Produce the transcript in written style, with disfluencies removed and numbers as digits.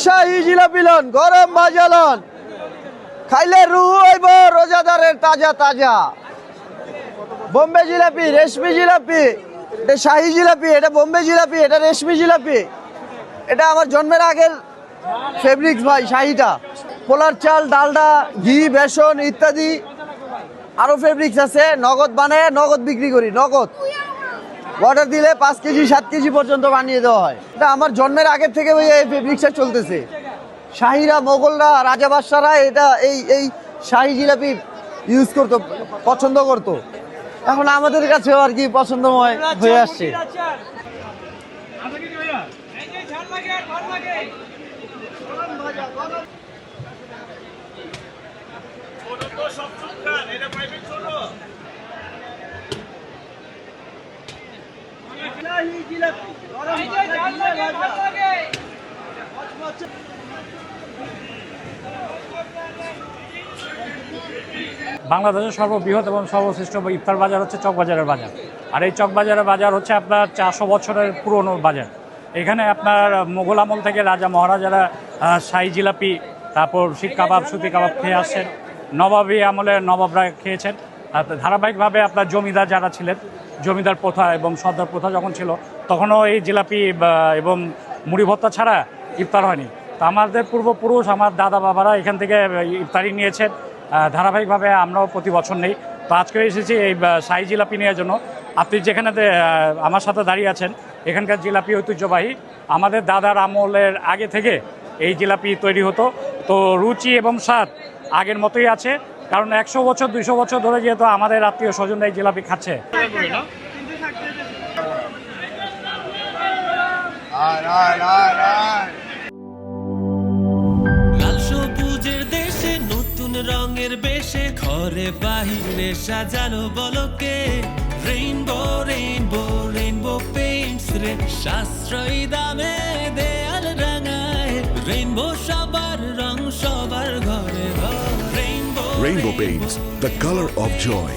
শাহী jalebi loan, গরম ভাজা loan, খাইলে রুহ হইব রোজাদারের তাজা তাজা। বোম্বে জিলাপি, রেশমি জিলাপি, এটা শাহী জিলাপি, এটা বোম্বে জিলাপি, এটা রেশমি জিলাপি। এটা আমার জন্মের আগের ফেব্রিক্স ভাই, শাহীটা। পোলার চাল, ডালডা, ঘি, বেসন ইত্যাদি আরো ফেব্রিক্স আছে। নগদ বানায় নগদ বিক্রি করি, নগদ। অর্ডার দিলে 5 কেজি 7 কেজি পর্যন্ত বানিয়ে দেওয়া হয়। এটা আমার জন্মের আগের থেকে ওই এই ফেব্রিক্সটা চলতেছে। শাহীরা, মোগলরা, রাজা বাদশারা এটা এই শাহী জিলাপি ইউজ করতো, পছন্দ করতো। এখন আমাদের কাছেও আর কি পছন্দময় হয়ে আসছে। বাংলাদেশের সর্ববৃহৎ এবং সর্বশ্রেষ্ঠ ইফতার বাজার হচ্ছে চকবাজারের বাজার। আর এই চকবাজারের বাজার হচ্ছে আপনার 400 বছরের পুরনো বাজার। এখানে আপনার মোগল আমল থেকে রাজা মহারাজারা শাহী জিলাপি, তারপর শিক কাবাব, সুতি কাবাব খেয়ে আসছেন। নবাবী আমলে নবাবরা খেয়েছেন। ধারাবাহিকভাবে আপনার জমিদার যারা ছিলেন, জমিদার প্রথা এবং সর্দার প্রথা যখন ছিল, তখনও এই জিলাপি এবং মুড়ি ভর্তা ছাড়া ইফতার হয়নি। তো আমাদের পূর্বপুরুষ, আমার দাদা বাবারা এখান থেকে ইফতারি নিয়েছেন। ধারাবাহিকভাবে আমরাও প্রতি বছর নেই। তো আজকে এসেছি এই শাহী জিলাপি নেওয়ার জন্য। আপনি যেখানে আমার সাথে দাঁড়িয়ে আছেন, এখানকার জিলাপি ঐতিহ্যবাহী। আমাদের দাদার আমলের আগে থেকে এই জিলাপি তৈরি হতো। তো রুচি এবং স্বাদ আগের মতোই আছে, কারণ 100 বছর 200 বছর ধরে যেহেতু আমাদের আত্মীয় স্বজনরা এই জিলাপি খাচ্ছে। লাল সবুজের দেশে নতুন রঙের বেশে ঘরে বাহিরে সাজানো বলকে রেইনবো রেইনবো রেইনবো পেইন্টস রে সাশ্রয়ী দামে দেয়াল রাঙায় রেইনবো সবার রং সবার ঘরে ঘর rainbow Rainbow Paints, the color of joy.